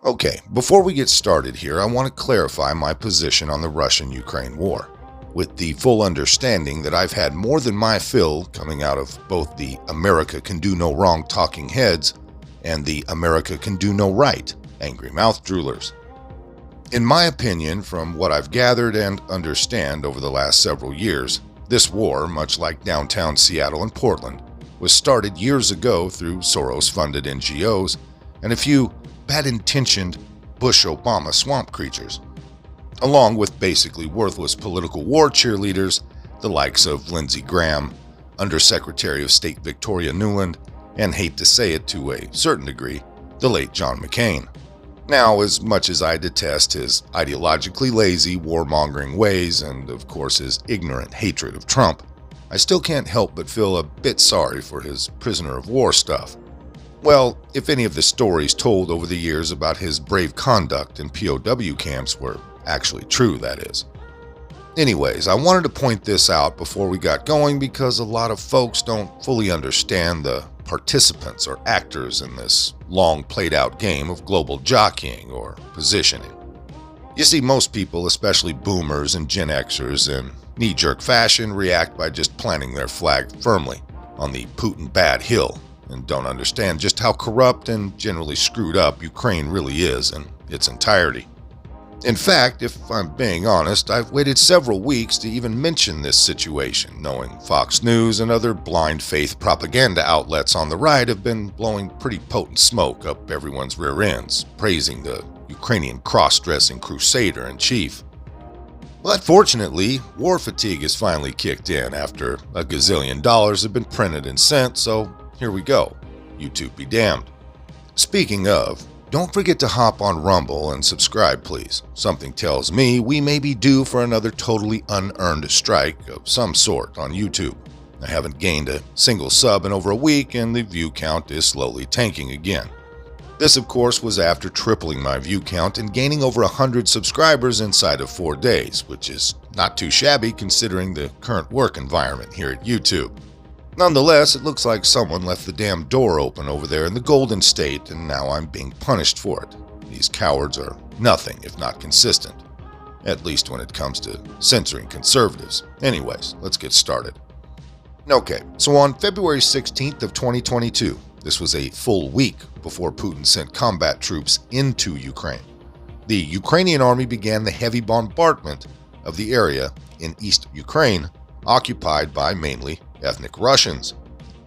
Okay, before we get started here, I want to clarify my position on the Russian-Ukraine war, with the full understanding that I've had more than my fill coming out of both the America can do no wrong talking heads and the America can do no right angry mouth droolers. In my opinion, from what I've gathered and understand over the last several years, this war, much like downtown Seattle and Portland, was started years ago through Soros-funded NGOs and a few bad-intentioned Bush-Obama swamp creatures, along with basically worthless political war cheerleaders, the likes of Lindsey Graham, Undersecretary of State Victoria Nuland, and hate to say it to a certain degree, the late John McCain. Now, as much as I detest his ideologically lazy, warmongering ways and, of course, his ignorant hatred of Trump, I still can't help but feel a bit sorry for his prisoner of war stuff. Well, if any of the stories told over the years about his brave conduct in POW camps were actually true, that is. Anyways, I wanted to point this out before we got going because a lot of folks don't fully understand the participants or actors in this long played out game of global jockeying or positioning. You see, most people, especially boomers and Gen Xers, in knee-jerk fashion react by just planting their flag firmly on the Putin bad hill and don't understand just how corrupt and generally screwed up Ukraine really is in its entirety. In fact, if I'm being honest, I've waited several weeks to even mention this situation, knowing Fox News and other blind faith propaganda outlets on the right have been blowing pretty potent smoke up everyone's rear ends, praising the Ukrainian cross-dressing crusader in chief. But fortunately, war fatigue has finally kicked in after a gazillion dollars have been printed and sent, so here we go. YouTube be damned. Speaking of, don't forget to hop on Rumble and subscribe, please. Something tells me we may be due for another totally unearned strike of some sort on YouTube. I haven't gained a single sub in over a week and the view count is slowly tanking again. This, of course, was after tripling my view count and gaining over 100 subscribers inside of 4 days, which is not too shabby considering the current work environment here at YouTube. Nonetheless, it looks like someone left the damn door open over there in the Golden State, and now I'm being punished for it. These cowards are nothing if not consistent, at least when it comes to censoring conservatives. Anyways, let's get started. Okay, so on February 16th of 2022, this was a full week before Putin sent combat troops into Ukraine. The Ukrainian army began the heavy bombardment of the area in East Ukraine, occupied by mainly ethnic Russians.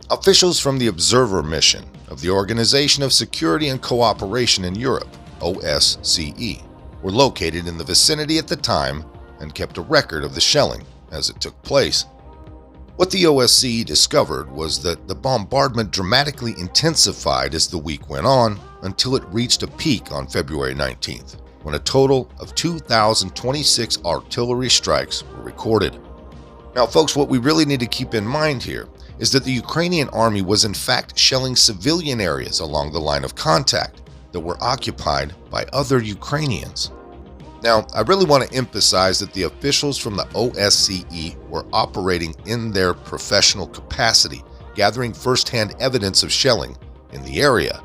Officials from the Observer Mission of the Organization of Security and Cooperation in Europe, OSCE, were located in the vicinity at the time and kept a record of the shelling as it took place. What the OSCE discovered was that the bombardment dramatically intensified as the week went on until it reached a peak on February 19th, when a total of 2,026 artillery strikes were recorded. Now, folks, what we really need to keep in mind here is that the Ukrainian army was in fact shelling civilian areas along the line of contact that were occupied by other Ukrainians. Now, I really want to emphasize that the officials from the OSCE were operating in their professional capacity, gathering firsthand evidence of shelling in the area.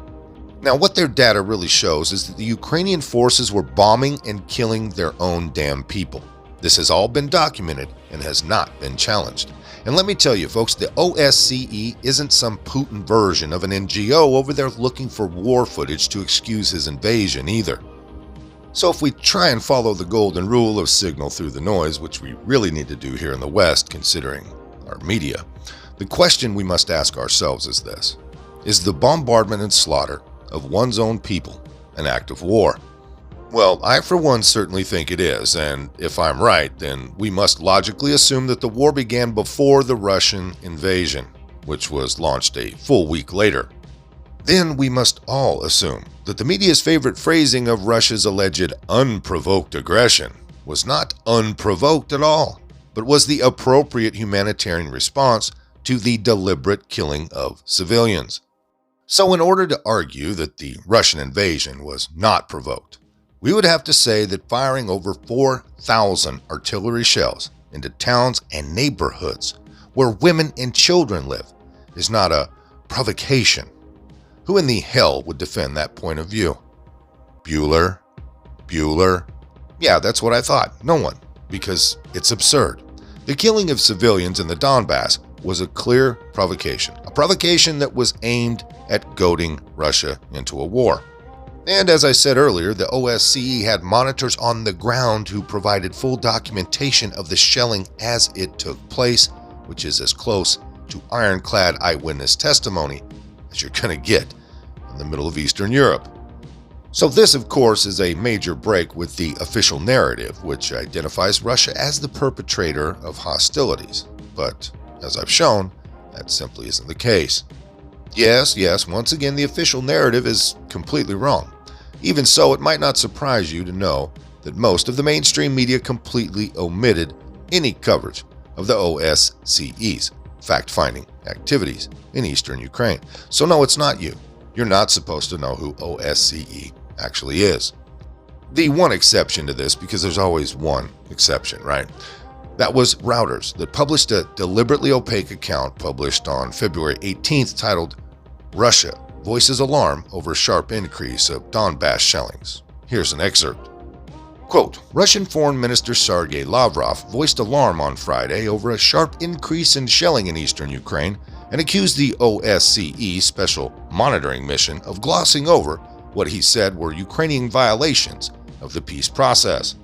Now, what their data really shows is that the Ukrainian forces were bombing and killing their own damn people. This has all been documented and has not been challenged. And let me tell you, folks, the OSCE isn't some Putin version of an NGO over there looking for war footage to excuse his invasion either. So if we try and follow the golden rule of signal through the noise, which we really need to do here in the West considering our media, the question we must ask ourselves is this: is the bombardment and slaughter of one's own people an act of war? Well, I for one certainly think it is, and if I'm right, then we must logically assume that the war began before the Russian invasion, which was launched a full week later. Then we must all assume that the media's favorite phrasing of Russia's alleged unprovoked aggression was not unprovoked at all, but was the appropriate humanitarian response to the deliberate killing of civilians. So in order to argue that the Russian invasion was not provoked, we would have to say that firing over 4,000 artillery shells into towns and neighborhoods where women and children live is not a provocation. Who in the hell would defend that point of view? Bueller? Bueller? Yeah, that's what I thought. No one. Because it's absurd. The killing of civilians in the Donbass was a clear provocation. A provocation that was aimed at goading Russia into a war. And as I said earlier, the OSCE had monitors on the ground who provided full documentation of the shelling as it took place, which is as close to ironclad eyewitness testimony as you're going to get in the middle of Eastern Europe. So this, of course, is a major break with the official narrative, which identifies Russia as the perpetrator of hostilities. But, as I've shown, that simply isn't the case. Yes, once again, the official narrative is completely wrong. Even so, it might not surprise you to know that most of the mainstream media completely omitted any coverage of the OSCE's fact-finding activities in eastern Ukraine. So no, it's not you. You're not supposed to know who OSCE actually is. The one exception to this, because there's always one exception, right? That was Reuters, that published a deliberately opaque account published on February 18th titled, "Russia Voices Alarm Over Sharp Increase of Donbass Shellings." Here's an excerpt. Quote, Russian Foreign Minister Sergei Lavrov voiced alarm on Friday over a sharp increase in shelling in eastern Ukraine and accused the OSCE Special Monitoring Mission of glossing over what he said were Ukrainian violations of the peace process.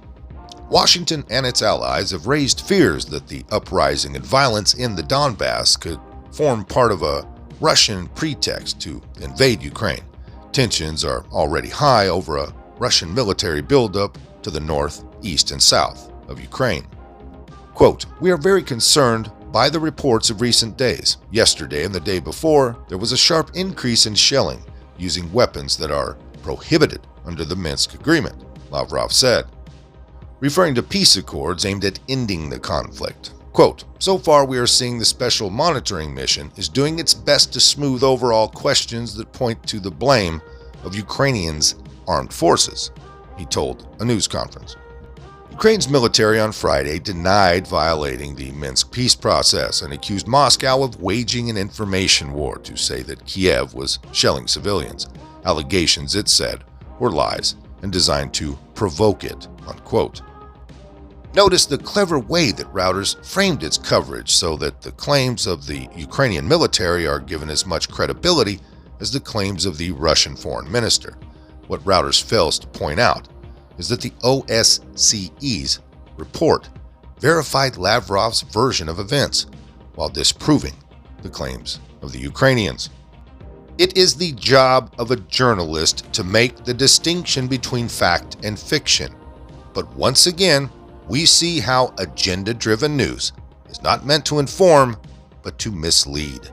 Washington and its allies have raised fears that the uprising and violence in the Donbass could form part of a Russian pretext to invade Ukraine. Tensions are already high over a Russian military buildup to the north, east, and south of Ukraine. Quote, "We are very concerned by the reports of recent days. Yesterday and the day before, there was a sharp increase in shelling using weapons that are prohibited under the Minsk Agreement," Lavrov said, referring to peace accords aimed at ending the conflict. Quote, "So far we are seeing the Special Monitoring Mission is doing its best to smooth over all questions that point to the blame of Ukrainians' armed forces," he told a news conference. Ukraine's military on Friday denied violating the Minsk peace process and accused Moscow of waging an information war to say that Kiev was shelling civilians. Allegations, it said, were lies and designed to provoke it, unquote. Notice the clever way that Reuters framed its coverage so that the claims of the Ukrainian military are given as much credibility as the claims of the Russian foreign minister. What Reuters fails to point out is that the OSCE's report verified Lavrov's version of events while disproving the claims of the Ukrainians. It is the job of a journalist to make the distinction between fact and fiction. But once again, we see how agenda-driven news is not meant to inform, but to mislead.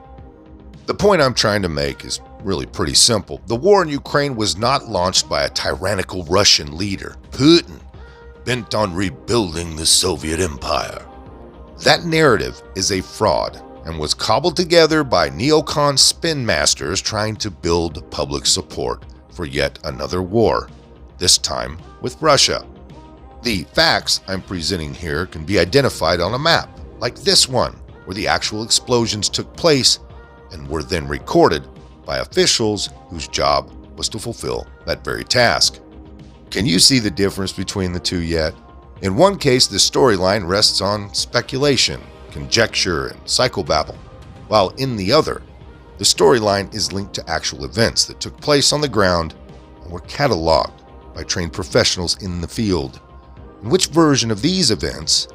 The point I'm trying to make is really pretty simple. The war in Ukraine was not launched by a tyrannical Russian leader, Putin, bent on rebuilding the Soviet Empire. That narrative is a fraud and was cobbled together by neocon spin masters trying to build public support for yet another war, this time with Russia. The facts I'm presenting here can be identified on a map, like this one, where the actual explosions took place and were then recorded by officials whose job was to fulfill that very task. Can you see the difference between the two yet? In one case, the storyline rests on speculation, conjecture, and psychobabble, while in the other, the storyline is linked to actual events that took place on the ground and were cataloged by trained professionals in the field. In which version of these events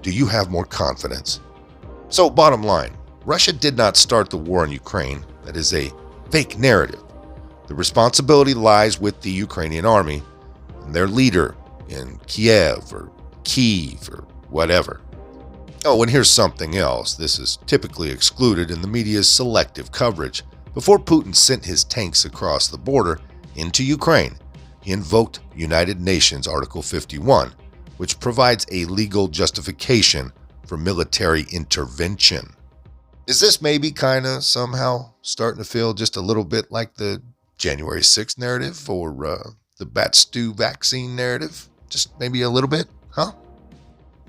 do you have more confidence? So, bottom line, Russia did not start the war in Ukraine. That is a fake narrative. The responsibility lies with the Ukrainian army and their leader in Kiev or Kyiv or whatever. Oh, and here's something else. This is typically excluded in the media's selective coverage. Before Putin sent his tanks across the border into Ukraine, he invoked United Nations Article 51, which provides a legal justification for military intervention. Is this maybe kind of somehow starting to feel just a little bit like the January 6th narrative or the bat stew vaccine narrative? Just maybe a little bit, huh?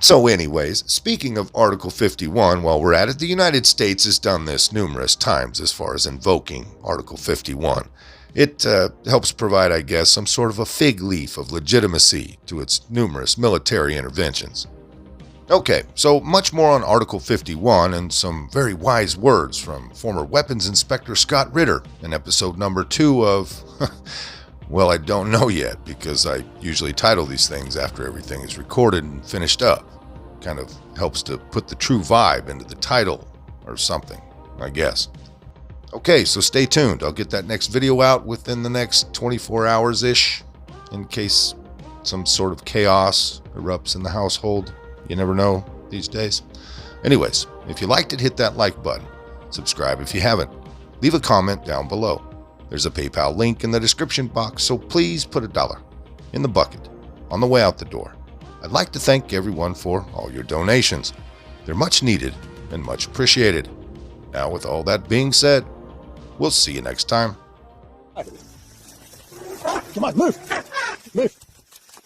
So anyways, speaking of Article 51, while we're at it, the United States has done this numerous times as far as invoking Article 51. It helps provide, I guess, some sort of a fig leaf of legitimacy to its numerous military interventions. Okay, so much more on Article 51 and some very wise words from former Weapons Inspector Scott Ritter in episode number 2 of, well, I don't know yet, because I usually title these things after everything is recorded and finished up. Kind of helps to put the true vibe into the title or something, I guess. Okay, so stay tuned. I'll get that next video out within the next 24 hours-ish, in case some sort of chaos erupts in the household. You never know these days. Anyways, if you liked it, hit that like button. Subscribe if you haven't. Leave a comment down below. There's a PayPal link in the description box, so please put $1 in the bucket on the way out the door. I'd like to thank everyone for all your donations. They're much needed and much appreciated. Now, with all that being said, we'll see you next time. Come on, move. Move.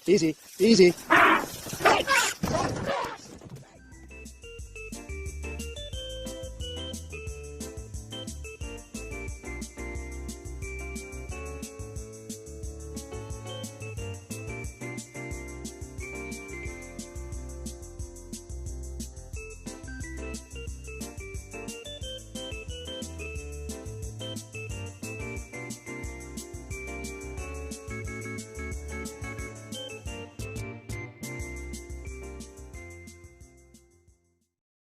Easy, easy.